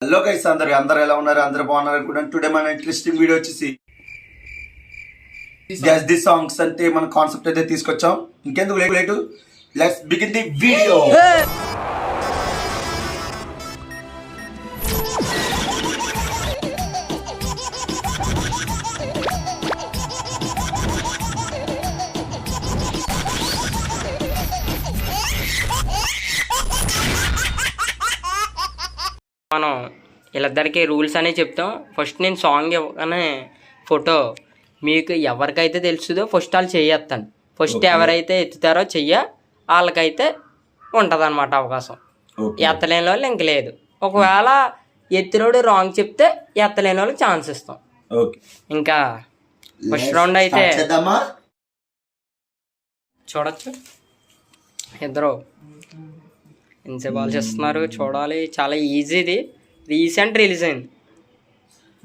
Hello guys, అందరూ ఎలా ఉన్నారు? అందరూ బాగున్నారు అనుకుంటాను. టుడే మన ఇంట్రెస్టింగ్ వీడియో వచ్చేసి గెస్ ది సాంగ్స్ అంటే మన కాన్సెప్ట్ అయితే తీసుకొచ్చాం. ఇంకెందుకు late, let's begin the video. మనం వీళ్ళిద్దరికి రూల్స్ అనేవి చెప్తాం. ఫస్ట్ నేను సాంగ్ ఇవ్వగానే ఫోటో మీకు ఎవరికైతే తెలుస్తుందో ఫస్ట్ వాళ్ళు చెయ్యేస్తాను. ఫస్ట్ ఎవరైతే ఎత్తుతారో చెయ్య వాళ్ళకైతే ఉంటుంది అనమాట అవకాశం. ఎత్తలేని వాళ్ళు ఇంక లేదు. ఒకవేళ ఎత్తినోడు రాంగ్ చెప్తే ఎత్తలేని వాళ్ళకి ఛాన్స్ ఇస్తాం. ఇంకా ఫస్ట్ రౌండ్ అయితే చూడొచ్చు. ఇద్దరు ఎంతసేపు ఆలోచిస్తున్నారు చూడాలి. చాలా ఈజీది, రీసెంట్ రిలీజ్ అయింది.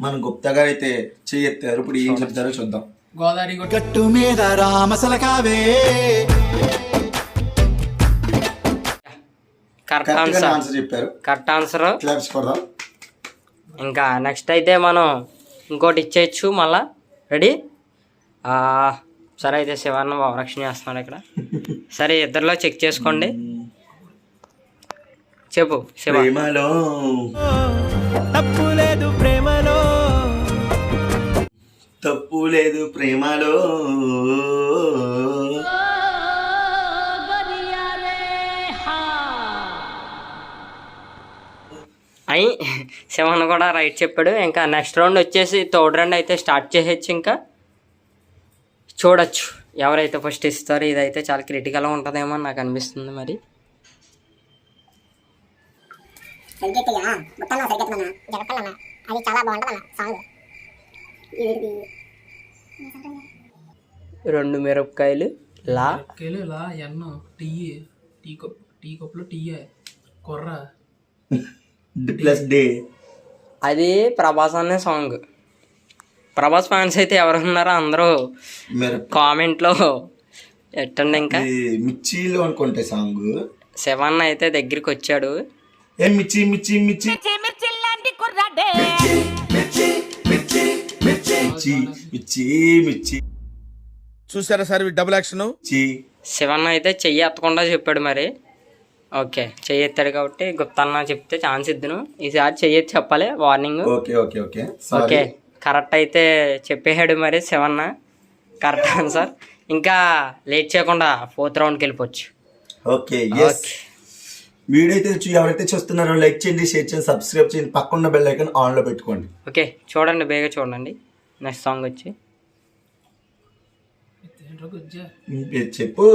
మన గుప్తా గారు అయితే చెయ్యెత్తారు. ఇప్పుడు ఏం చెప్తారో చూద్దాం. గోదావరి గట్టు మీద రామసలకావే. కరెక్ట్ ఆన్సర్ చెప్పారు. Correct answer. క్లాప్స్ కొడదాం. ఇంకా నెక్స్ట్ అయితే మనం ఇంకోటి ఇచ్చేయచ్చు మళ్ళా. రెడీ? సరే అయితే శివాన్న రక్షణ చేస్తున్నాడు ఇక్కడ. సరే ఇద్దరిలో చెక్ చేసుకోండి. చెప్పు శివ. ప్రేమలో తప్పు లేదు, ప్రేమలో తప్పు లేదు, ప్రేమలో అయి శివన్ కూడా రైట్ చెప్పాడు. ఇంకా నెక్స్ట్ రౌండ్ వచ్చేసి థర్డ్ రౌండ్ అయితే స్టార్ట్ చేసేయచ్చు. ఇంకా చూడొచ్చు ఎవరైతే ఫస్ట్ ఇస్తారో. ఇదైతే చాలా క్రిటికల్గా ఉంటుందేమో అని నాకు అనిపిస్తుంది. మరి అది చాలా బాగుంటుంది సాంగ్. రెండు మిరపకాయలు లా ఎన్నో టీ కప్లో టీ కొర్ర ప్లస్ డే. అది ప్రభాస్ అనే సాంగ్. ప్రభాస్ ఫ్యాన్స్ అయితే ఎవరు ఉన్నారో అందరూ కామెంట్లో ఎట్టండి. ఇంకా మిర్చిలో అనుకుంటే సాంగ్. శివన్న అయితే దగ్గరికి వచ్చాడు. ఏ మిర్చి మిర్చి మిర్చి మిర్చి మిర్చి చూసారా సార్ డబుల్ యాక్షన్. శివన్న అయితే చెయ్యి ఎత్తకుండా చెప్పాడు. మరి ఓకే, చెయ్యి ఎత్తాడు కాబట్టి గుప్తన్న చెప్తే ఛాన్స్ ఇద్దును. ఈసారి చెయ్యి ఎత్తి చెప్పాలి, వార్నింగ్. ఓకే కరెక్ట్ అయితే చెప్పేసాడు మరి శివన్న. Correct answer. ఇంకా లేట్ చేయకుండా ఫోర్త్ రౌండ్కి వెళ్ళిపోవచ్చు. ఓకే వీడియో అయితే ఎవరైతే చూస్తున్నారో లైక్ చేయండి, షేర్ చేయండి, సబ్స్క్రైబ్ చేయండి, పక్కన బెల్ ఐకాన్ ఆన్లో పెట్టుకోండి. ఓకే చూడండి, బేగా చూడండి. నెక్స్ట్ సాంగ్ వచ్చి చెప్పు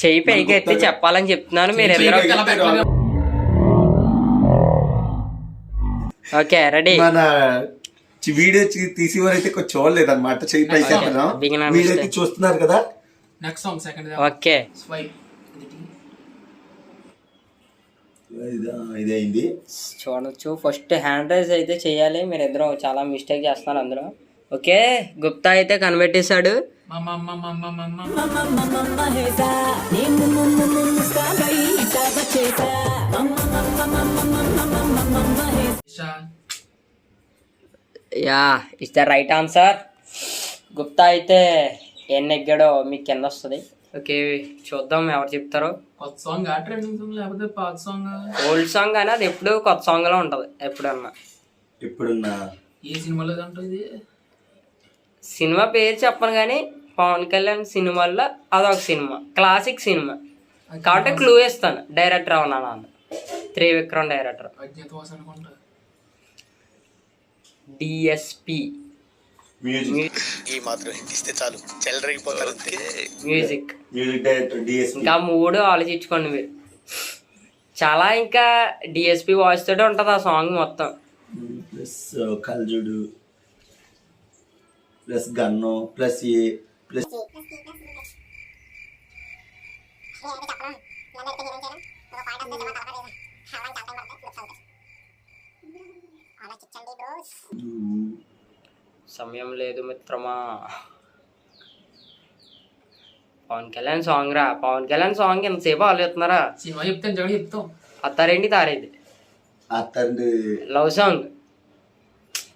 చెయ్యి పైకి ఎత్తి చెప్పాలని చెప్తున్నాను. మీరు ఎదురు. Okay ready. మన వీడియో తీసి వారైతే కొంచెం చూడలేదు అనమాట. చెయ్యి పైకి వీడియో చూస్తున్నారు కదా. Next song second. ఓకే ఇదైంది చూడొచ్చు. ఫస్ట్ హ్యాండ్ రైజ్ అయితే చెయ్యాలి. మీరు ఇద్దరు చాలా మిస్టేక్ చేస్తున్నారు అందులో. ఓకే గుప్తా అయితే కనిపెట్టేశాడు. Ya is the right answer. Gupta అయితే ఎన్ని ఎగ్గాడో మీకు కింద వస్తుంది. ఓకే చూద్దాం ఎవరు చెప్తారో. కొత్త సాంగ్, ట్రెండింగ్ సాంగ్ లేకపోతే పాత సాంగ్? ఓల్డ్ సాంగ్ అని అది ఎప్పుడు కొత్త సాంగ్ లో ఉంటది. ఎప్పుడున్నా ఏ సినిమాలో ఉంటుంది? సినిమా పేరు చెప్పను కానీ పవన్ కళ్యాణ్ సినిమాల్లో అదొక సినిమా, క్లాసిక్ సినిమా కాబట్టి క్లూ ఇస్తాను. డైరెక్టర్ అవునా? త్రివిక్రమ్ డైరెక్టర్. అజ్ఞాతవాసి అనుకుంటా. DSP music. ఇంకా మూడు ఆలోచించుకోండి మీరు. చాలా ఇంకా డిఎస్పి వాయిస్ తోటి ఉంటది ఆ సాంగ్ మొత్తం. ప్లస్ కల్జుడు ప్లస్ గన్ను ప్లస్ ఏ ప్లస్ సమయం లేదు మిత్రమా. పవన్ కళ్యాణ్ సాంగ్ రా, పవన్ కళ్యాణ్ సాంగ్ ఎంతసేపు ఆలోచిస్తున్నారా? సినిమా చెప్తాను జగన్ చెప్తాం. అత్తారేంటి తారేది అతన్ని లవ్ సాంగ్,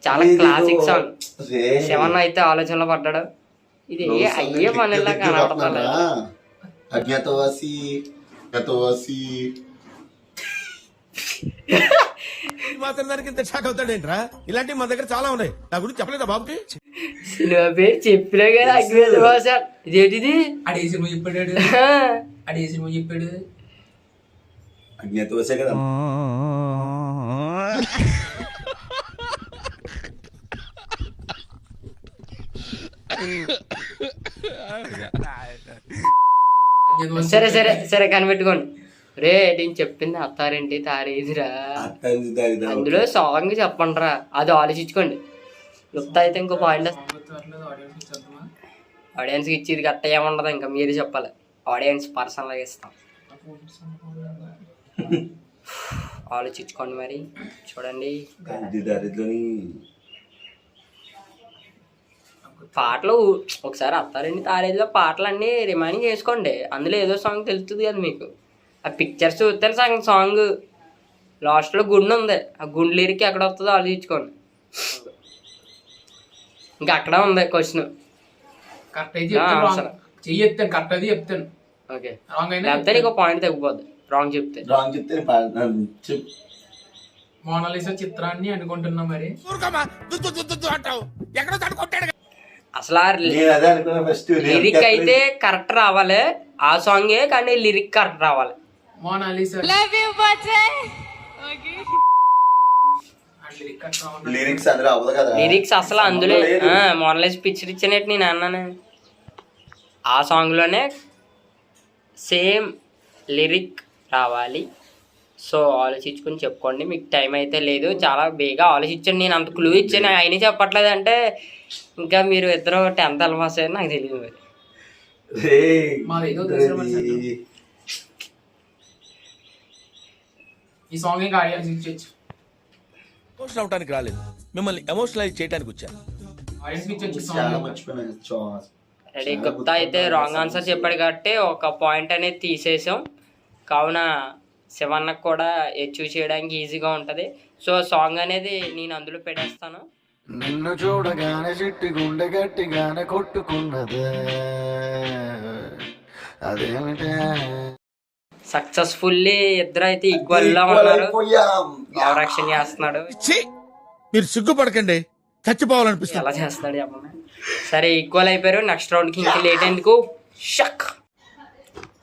చాలా క్లాసిక్ సాంగ్. శివన్ అయితే ఆలోచనలో పడ్డాడు. ఇది అయ్యే పనిలా కనపడతాడు. అజ్ఞాతవాసి మాత్రం దానికి ఇంత షాక్ అవుతాడేంట్రా? ఇలాంటివి మన దగ్గర చాలా ఉన్నాయి. నా గురించి చెప్పలేదా బాబుకి? సినిమా పేరు చెప్పినా కదా అజ్ఞాతవాస. ఇదేంటిది? అడే సినిమా చెప్పాడు, అడే సినిమా చెప్పాడు. అజ్ఞాతవాసే కదా. సరే సరే సరే కనిపెట్టుకోండి. రే నేను చెప్పింది అత్తారేంటి తారేదిరా, అందులో సాంగ్ చెప్పండి రా, అది ఆలోచించుకోండి. లుప్త అయితే ఇంకో పాయింట్ ఆడియన్స్కి ఇచ్చేది గట్ట ఏముండదు, ఇంకా మీరే చెప్పాలి. ఆడియన్స్ పర్సనల్గా ఇస్తాం. ఆలోచించుకోండి మరి, చూడండి. పాటలు ఒకసారి అత్తారేంటి తారేదిలో పాటలన్నీ రిమైండ్ చేసుకోండి, అందులో ఏదో సాంగ్ తెలుస్తుంది కదా మీకు. ఆ పిక్చర్స్ చూస్తే సగం సాంగ్ లాస్ట్లో గుండె ఉంది, ఆ గుండె లిరిక్ ఎక్కడ వస్తుందో ఆలోచించుకోండి. ఇంకా అక్కడ ఉంది క్వశ్చన్. కరెక్ట్ అయితే చెయ్యెత్తాను, కరెక్ట్ అయితే చెప్తాను. ఓకే, రాంగ్ అయినా లేకపోతే నీకు పాయింట్ తగ్గిపోద్ది రాంగ్ చెప్తే. మోనాలిసా చిత్రాన్ని అనుకుంటున్నా మరి. అసలు లిరిక్ అయితే కరెక్ట్ రావాలి, ఆ సాంగే, కానీ లిరిక్ కరెక్ట్ రావాలి. మోనాలిసా లిరిక్స్ అందులో అవ్వదు కదా. లిరిక్స్ అసలు అందులో మోనలైజ్ పిక్చర్ ఇచ్చినట్టు నేను అన్నాను. ఆ సాంగ్లోనే సేమ్ లిరిక్ రావాలి. సో ఆలోచించుకుని చెప్పుకోండి. మీకు టైం అయితే లేదు, చాలా బేగా ఆలోచించండి. నేను అంత క్లూ ఇచ్చాను, అయినా చెప్పట్లేదు అంటే ఇంకా మీరు ఇద్దరు 10th అల్వాస్ అయ్యారు, నాకు తెలియదు మరి. ఈ సాంగ్ ఇంకా ఆడియన్స్ ఇచ్చేచ్చు. ఎమోషన్ అవడానికి రాలేదు, మిమ్మల్ని ఎమోషనలైజ్ చేయడానికి వచ్చాను. ఆడియన్స్ ఇచ్చేచ్చు చాలా సాంగ్. మర్చిపోయినా. రెడీ, గుప్తా అయితే రాంగ్ ఆన్సర్ చెప్పాడు కాబట్టి ఒక పాయింట్ అనేది తీసేసాం. కావున శివన్నకు కూడా అచీవ్ చేయడానికి ఈజీగా ఉంటుంది. సో సాంగ్ అనేది నేను అందులో పెట్టేస్తాను. నిన్ను చూడగానే చిట్టి గుండె గట్టిగానే కొట్టుకున్నదే, అదేమిటే. సక్సెస్ఫుల్లీ ఇద్దరు అయితే ఈక్వల్ లా ఉన్నారు. రక్షణ చేస్తున్నాడు. మీరు సిగ్గుపడకండి, చచ్చిపోవాలనిపిస్తుంది. ఎలా చేస్తున్నాడు చెప్పండి. సరే ఈక్వల్ అయిపోయారు. నెక్స్ట్ రౌండ్కి ఇంక లేట్ ఎందుకు, షక్.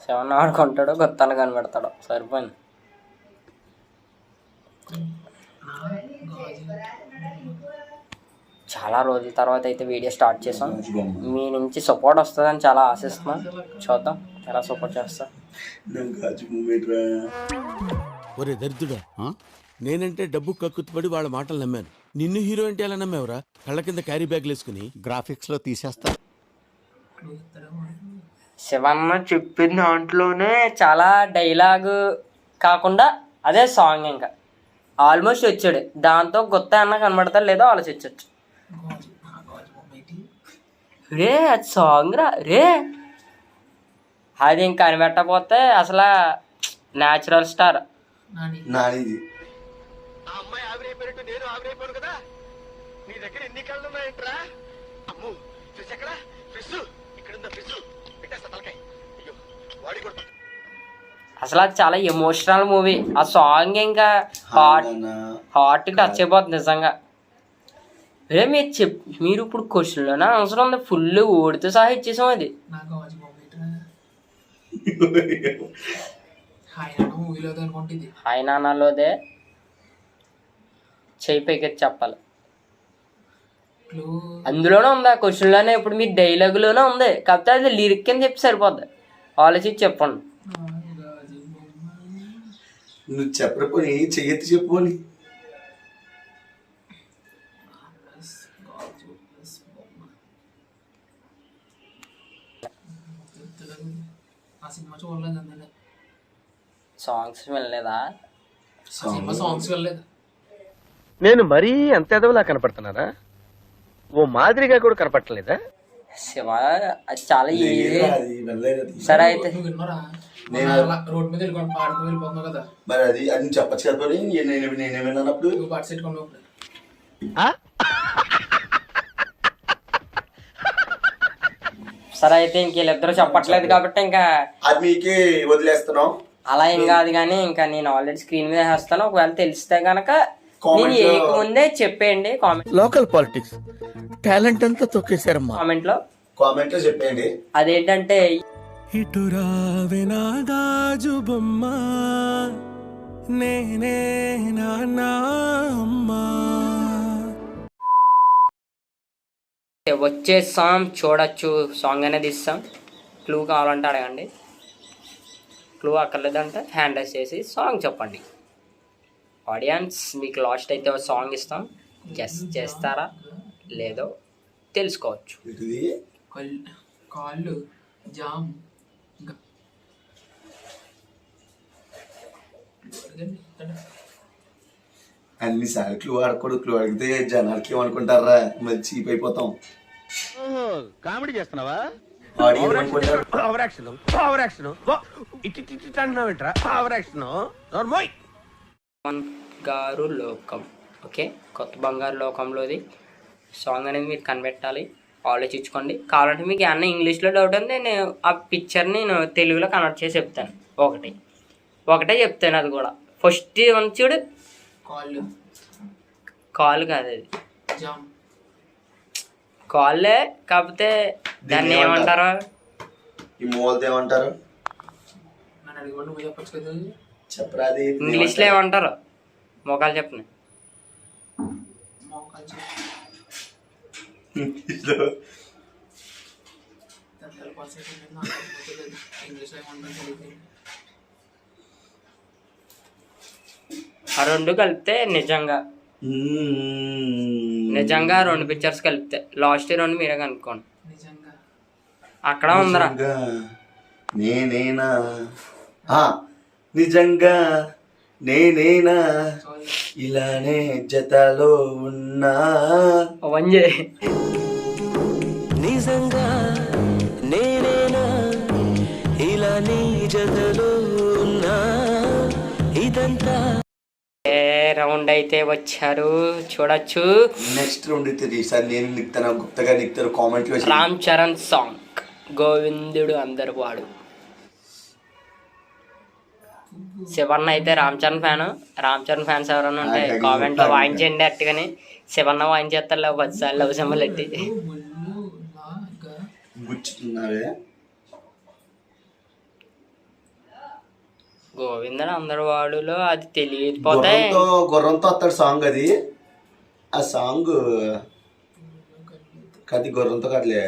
7 ఆడుకుంటాడు, గొత్తాను కనిపెడతాడు, సరిపోయింది. చాలా రోజుల తర్వాత అయితే వీడియో స్టార్ట్ చేసాం. మీ నుంచి సపోర్ట్ వస్తుందని చాలా ఆశిస్తున్నాం. చూద్దాం ఎలా సపోర్ట్ చేస్తా. ఒరే దరిద్రుడా, నేనంటే డబ్బు కక్కుతుపడి వాళ్ళ మాటలు నమ్మాను. నిన్ను హీరో అంటే ఎలా నమ్మేవరా? కళ్ళ కింద క్యారీ బ్యాగ్లు వేసుకుని గ్రాఫిక్స్ లో తీసేస్తా. శివన్న చెప్పిన దాంట్లోనే చాలా డైలాగ్ కాకుండా అదే సాంగ్ ఇంకా ఆల్మోస్ట్ వచ్చాడు. దాంతో కొత్త అన్న కనబడతాడు లేదో ఆలోచించవచ్చు. రే అది సాంగ్ రా రే, అది ఇంకా కనిపెట్టకపోతే అసలు న్యాచురల్ స్టార్ నానిది. అసలు అది చాలా ఎమోషనల్ మూవీ. ఆ సాంగ్ ఇంకా హార్ట్ టచ్ అయిపోతుంది నిజంగా. రే మీరు ఇప్పుడు క్వశ్చన్లోనే అవసరం ఉంది, ఫుల్ ఓడితో సహా ఇచ్చేసాం. అది హాయ్ నాన్నలోదే చేయి పైకి చెప్పాలి. అందులోనే ఉంది, ఆ క్వశ్చన్లోనే. ఇప్పుడు మీ డైలాగులోనే ఉంది, కాకపోతే అది లిరిక్ అని చెప్పి సరిపోద్ది. ఆలోచించి చెప్పండి. నువ్వు చెప్పకపోయి చెయ్యెత్తి చెప్పుకొని. సాంగ్స్ వినలేదా? సాంగ్స్ వెళ్ళలేదు. నేను మరీ అంత ఎదవలా కనపడుతున్నారా? ఓ మాదిరిగా కూడా కనపడలేదా? శివ అది చాలా ఈజీ. లేదురా, అది వెళ్ళలేదు అది. సరే అయితే నువ్వు విన్నారా నేను- అలా రోడ్ మీద వెళ్ళి పాడుతూ వెళ్ళిపోతున్నావు కదా, మరి అది అది నువ్వు చెప్పచ్చు కదా మరి, నేనే విన్నానప్పుడు. నువ్వు పాట పెట్టుకున్నావు ఇప్పుడు. సరే అయితే ఇంక వీళ్ళిద్దరు చెప్పట్లేదు కాబట్టి ఇంకా అది మీకే వదిలేస్తున్నాం. అలా ఏం కాదు, కానీ ఇంకా నేను ఆల్రెడీ స్క్రీన్ మీద వేస్తాను. ఒకవేళ తెలిస్తే గనక నేను Comment లో- ఏకముందే చెప్పేయండి లోకల్ పాలిటిక్స్ టాలెంట్ అంతా తొక్కేశారమ్మా. కామెంట్ లో. కామెంట్ లో చెప్పండి. అదేంటంటే ఇటు రావే నా గాజు బొమ్మ నేనే నాన్న అమ్మా. వచ్చే సాంగ్ చూడొచ్చు, సాంగ్ అనేది ఇస్తాం. క్లూ కావాలంటే అడగండి, క్లూ అక్కర్లేదంటే హ్యాండ్ రైస్ చేసి సాంగ్ చెప్పండి. ఆడియన్స్ మీకు లాస్ట్ అయితే ఒక సాంగ్ ఇస్తాం, గెస్ చేస్తారా లేదో తెలుసుకోవచ్చు. ఇది కాళ్ళు జామ్ ఇంకా అన్నిసార్లు క్లూ ఆడకూడదు. క్లూ అడిగితే జనాలకి ఏమనుకుంటారా, మరి చీప్ అయిపోతాం. కామెడీ చేస్తున్నావా? ఆడియన్స్ ఏమనుకుంటారు? ఓవర్ యాక్షన్ ఓవర్ యాక్షన్ ఇట్టి అంటున్నావేంట్రా? Over action నోర్మోయ్. బంగారు లోకం, ఓకే, కొత్త బంగారు లోకంలోది సాంగ్ అనేది మీరు కనిపెట్టాలి. ఆలోచించుకోండి. కావాలంటే మీకు ఏమన్నా ఇంగ్లీష్లో డౌట్ ఉంది, నేను ఆ పిక్చర్ని నేను తెలుగులో కన్వర్ట్ చేసి చెప్తాను. ఒకటే చెప్తాను, అది కూడా ఫస్ట్ వన్ చూడు. కాళ్ళు కాల్ కాదు, అది జామ్ కాల్లే, కాకపోతే దాన్ని ఏమంటారు? ఈ మూలతో ఏమంటారు? నన్ను అడిగిపోయి నువ్వు చెప్పచ్చు కదా. చెప్పరా అది. ఇంగ్లీష్లో ఏమంటారు? మోకాలు చెప్పను. మోకాలు ఇంగ్లీష్లో ఇంగ్లీష్లో ఏమంటారు తెలియదు. ఆ రెండు కలిపితే నిజంగా రెండు పిక్చర్స్ కలిపితే లాస్ట్ రెండు మీరే కనుక్కోండి. నిజంగా అక్కడ ఉందరా. నేనేనా నిజంగా నేనేనా ఇలానే జతలో ఉన్నా. వంజే నిజంగా నేనేనా ఇలా నీ జతలో ఉన్నా ఇదంతా. రౌండ్ అయితే వచ్చారు, చూడొచ్చు. నెక్స్ట్ రౌండ్ అయితే ఈసారి నేను నిక్తాను, గుప్తగా నిక్తారు. కామెంట్ వేసి రామ్ చరణ్ సాంగ్ గోవిందుడు అందరు వాడు. శివన్న అయితే రామ్ చరణ్ ఫ్యాన్స్ ఎవరైనా ఉంటే కామెంట్ లో వాయించండి. అట్టుగాని శివన్న వాయించేస్తారు 10 సార్లు లవ్ సింబల్ ఎట్టి. ముళ్ళు లాగా గుచ్చుతున్నావే. గోవిందుడు అందరు వాడులో అది తెలియకపోతే గుర్రంతో వస్తాడు సాంగ్. అది ఆ సాంగ్ కది గుర్రంతో కదలే.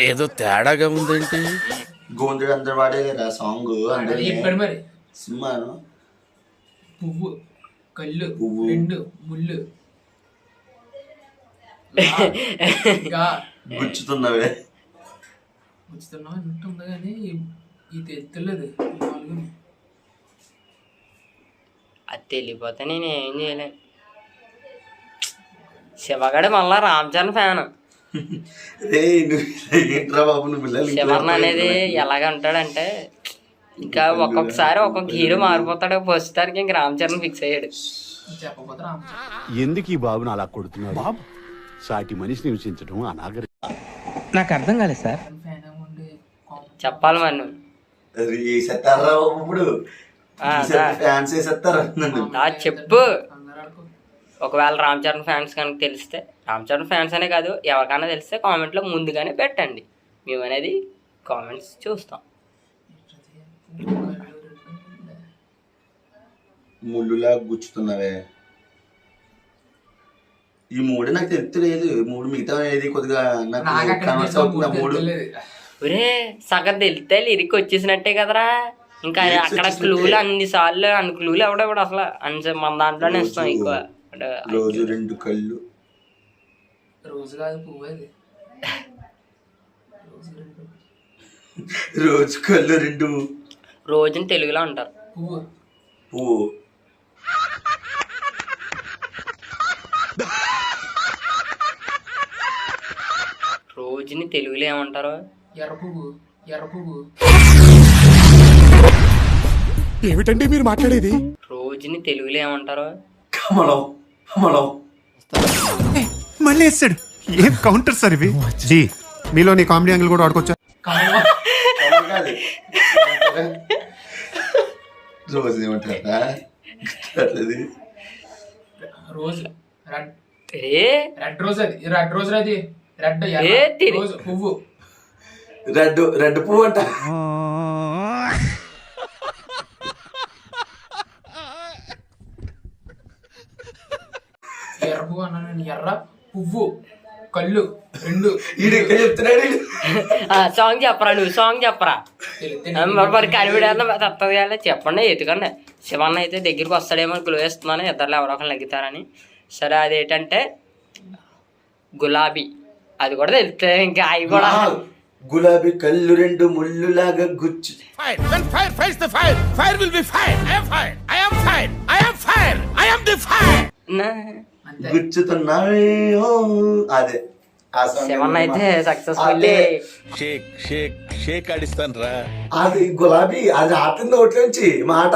ఏదో తేడాగా ఉందేంటి? గోవిందుడు అందరు వాడే ఆ సాంగ్. అది చెప్పాడు మరి. సినిమాను పువ్వు కళ్ళు పువ్వు. రెండు ముళ్ళు గుచ్చుతున్నావే. ఉంచుతున్నావు అన్నట్టు ఉంది కానీ ఈ తెత్తలేదు ఈ నాలుగు. అది తెలియపోతే నేను ఏం చేయలేను. శివగడు మళ్ళా రామ్ చరణ్ ఫ్యాన్. ఏంట్రా బాబు నువ్వు పిల్లలు శివర్ణ అనేది ఎలాగంటాడంటే ఇంకా ఒక్కొక్కసారి ఒక్కొక్క హీరో మారిపోతాడు. ఫస్ట్ తారీఖు ఇంక రామ్ చరణ్ ఫిక్స్ అయ్యాడు. చెప్పకపోతే రామ్ ఎందుకు ఈ బాబుని అలా కొడుతున్నాడు? బాబు సాటి మనిషిని హింసించడం అనాగరి. నాకు అర్థం కాలేదు సార్. ఫ్యాన్ ఉండి చెప్పాలి మరి నువ్వు. వేసేస్తారా బాబు ఇప్పుడు? ఫ్యాన్స్ వేసేస్తారా నన్ను? చెప్పు. అందరూ ఆడుకో. ఒకవేళ రామ్ చరణ్ ఫ్యాన్స్ కనుక తెలిస్తే, రామ్ చరణ్ ఫ్యాన్స్ అనే కాదు ఎవరికైనా తెలిస్తే కామెంట్లో ముందుగానే పెట్టండి. మేము అనేది కామెంట్స్ చూస్తాం. ముళ్ళులా గుచ్చుతున్నావే. ఈ మూడు నాకు తెలుస్తలేదు. మూడు మిగతా ఏది కొద్దిగా నాకు నాకు అక్కడ కనెక్ట్ అవుతుంది. ఆ మూడు ఒరే సగం తెలితే లిరిక్ వచ్చేసినట్టే కదరా. ఇంకా Lyrics అక్కడ వచ్చేసినట్టే. క్లూలు అన్ని సార్లు క్లూలు ఎవడెవడు అసలు మన దాంట్లోనే ఇస్తాం ఎక్కువ. రోజు రెండు కళ్ళు. రోజు కాదు పువ్వు అది. రోజు రెండు రోజు కళ్ళు రెండు. రోజుని తెలుగులో అంటారు. పువ్వు పువ్వు. రోజుని తెలుగులో ఏమంటారు? ఎర్ర పువ్వు, ఎర్ర పువ్వు. ఏమిటండి మీరు మాట్లాడేది? రోజుని తెలుగులో ఏమంటారు? కమలం కమలం. మళ్ళీ వేస్తాడు. ఏం కౌంటర్ సార్ ఇవి? జీ మీలో నీ కామెడీ యాంగిల్ కూడా ఆడుకోవచ్చా? కమలం. కమలం కాదు. రోజు ఏమంటారా? అట్లది. రోజు రెడ్, ఏ రెడ్ రోజ్. అది రెడ్ రోజ్. అది రెడ్ ఏ తిరి- రోజు పువ్వు. రెడ్ పువ్వు అంట. ఎర్ర పువ్వు అన్నాను నేను. ఎర్ర పువ్వు, కళ్ళు రెండు. ఈడు ఎక్కడ చెప్తున్నాడు? సాంగ్ చెప్పరా, నువ్వు సాంగ్ చెప్పరా. తెలియదు. మరి కనిపెడేద్దాం తప్పదు కదా, చెప్పండి. ఎత్తుకండి. శివన్న అయితే దగ్గరికి వస్తాడేమో క్లూ వేస్తున్నాను, ఇద్దరు ఎవరో ఒకరు లెగ్గుతారని. సరే, అదేంటంటే గులాబీ. అది కూడా తెలుస్తుంది. ఇంకా అవి కూడా గులాబీ కళ్ళు రెండు ముళ్ళులాగా గుచ్చు. When fire fights the fire, fire will be fire. I am fire. I am fire. I am fire. I am the fire. అంతే. గుచ్చుతున్నాయి. అదే ఆ song. శివన్న అయితే సక్సెస్ఫుల్లీ షేక్ షేక్ షేక్ ఆడిస్తాను రా. అది గులాబీ, అది ఆటింది ఒకటి మాట.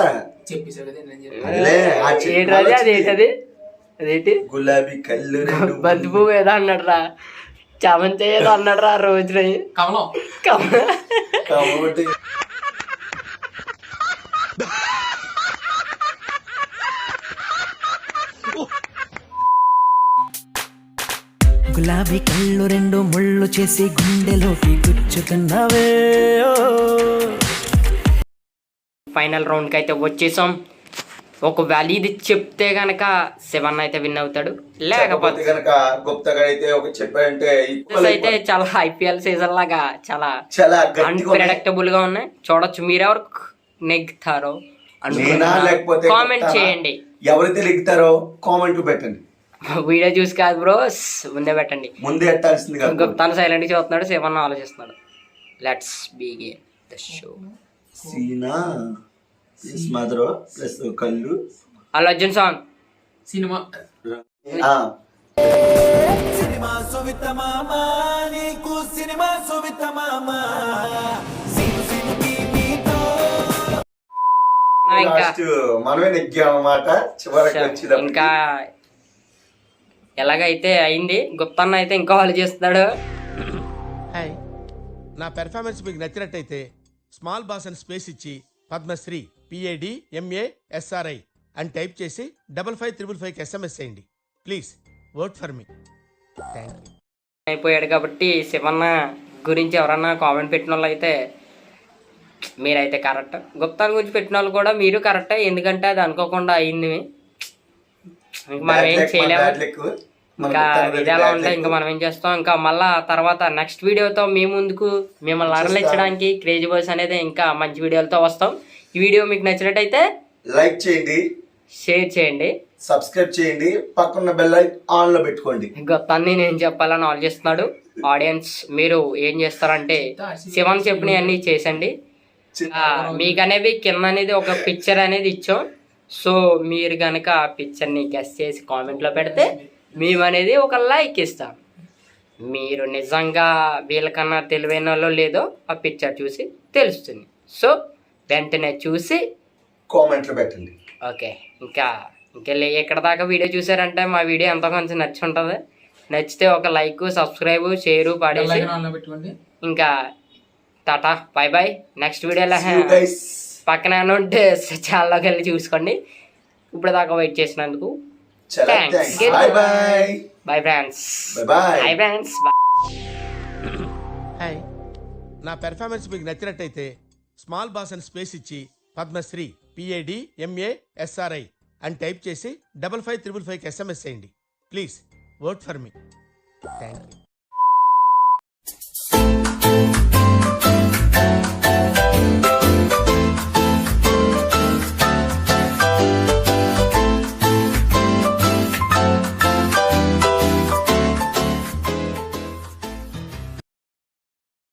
చెప్పేసాడు కదా నేను చెప్పి. అదే ఆ ఏంటి చిట్కాలు వచ్చి అదేంటది? అదేంటి గులాబీ కళ్ళు రెండు బంతి పువ్వు ఏదో అన్నాడు రా, చామంతి ఏదో అన్నాడు రా రోజు. కమలం. కాబట్టి గులాబీ కళ్ళు రెండు ముళ్ళు చేసి గుండెలోకి గుచ్చుతున్నవే. ఫైనల్ రౌండ్కి అయితే వచ్చేసాం. ఒకవేళ ఇది చెప్తే గనక శివన్న అయితే విన్ అవుతాడు, లేకపోతే కనుక గుప్తగా అయితే ఒక చెప్పాడంటే అయితే చాలా ఐపీఎల్ సీజన్ లాగా చాలా చాలా అన్ప్రెడిక్టబుల్ గా ఉన్నాయి. చూడొచ్చు. మీరెవరు నెగ్గుతారో నేనా లేకపోతే కామెంట్ చేయండి. ఎవరైతే లిగుతారో కామెంట్ పెట్టండి. వీడియో చూసి కాదు బ్రో, ముందే పెట్టండి. ముందే ఎట్టాల్సింది కదా. గుప్తాను సైలెంట్ గా చూస్తున్నాడు, శివన్న ఆలోచిస్తున్నాడు. Let's begin the show. సీనా ప్లస్ మదర్ ప్లస్ కళ్ళు. అల్లు అర్జున్ సాంగ్. సినిమా. ఇంకా మనమే నెగ్గామన్నమాట చివరికి వచ్చేటప్పుడు. ఇంకా ఎలాగైతే అయింది. గుప్తన్న అయితే ఇంకా వాళ్ళు చేస్తున్నాడు. హాయ్, నా పెర్ఫార్మెన్స్ మీకు నచ్చినట్టయితే స్మాల్ బాస్ అని స్పేస్ ఇచ్చి పద్మశ్రీ PADMASRI అని టైప్ చేసి 5555 SMS చేయండి. Please work for me. Thank you. అయిపోయాడు కాబట్టి శివన్న గురించి ఎవరన్నా కామెంట్ పెట్టిన వాళ్ళు అయితే మీరైతే కరెక్ట్. గుప్తాన్ గురించి పెట్టిన వాళ్ళు కూడా మీరు కరెక్టే, ఎందుకంటే అది అనుకోకుండా అయింది. ఇంక మనం ఏం చేయలేము. ఇంకా ఇది ఎలా ఉంటే ఇంకా మనం ఏం చేస్తాం. ఇంకా మళ్ళా తర్వాత నెక్స్ట్ వీడియోతో మీ ముందుకు మిమ్మల్ని అరలించడానికి క్రేజీ బాయ్స్ అనేది ఇంకా మంచి వీడియోలతో వస్తాం. ఈ వీడియో మీకు నచ్చినట్టయితే లైక్ చేయండి, షేర్ చేయండి, సబ్స్క్రైబ్ చేయండి, పక్కన బెల్ ఆన్ లో పెట్టుకోండి. గొప్పని నేను చెప్పాలని ఆలోచిస్తున్నాడు. ఆడియన్స్ మీరు ఏం చేస్తారంటే శివన్ చెప్పినవి అన్నీ చేసండి. మీకు అనేవి కింద అనేది ఒక పిక్చర్ అనేది ఇచ్చాం. సో మీరు కనుక ఆ పిక్చర్ని గెస్ చేసి కామెంట్లో పెడితే మేము అనేది ఒక లైక్ ఇస్తాం. మీరు నిజంగా వీళ్ళకన్నా తెలివైన వాళ్ళు లేదో ఆ పిక్చర్ చూసి తెలుస్తుంది. సో వెంటనే చూసి కామెంట్లు పెట్టండి. ఓకే, ఇంకా ఇక్కడ దాకా వీడియో చూసారంటే మా వీడియో ఎంతో కొంచెం నచ్చి ఉంటుంది. నచ్చితే ఒక లైక్, సబ్స్క్రైబ్, షేర్ పడేసి పెట్టుకోండి. ఇంకా టాటా బై బై. నెక్స్ట్ వీడియోలో పక్కన ఉంటే ఛానల్లోకి వెళ్ళి చూసుకోండి. ఇప్పుడు దాకా వెయిట్ చేసినందుకు bye friends. Bye friends. Hi, నా పెర్ఫార్మెన్స్ మీకు నచ్చినట్టయితే స్మాల్ బాస్ అని స్పేస్ ఇచ్చి పద్మశ్రీ PADMASRI అని టైప్ చేసి 5555 SMS చేయండి. Please work for me. Thank you.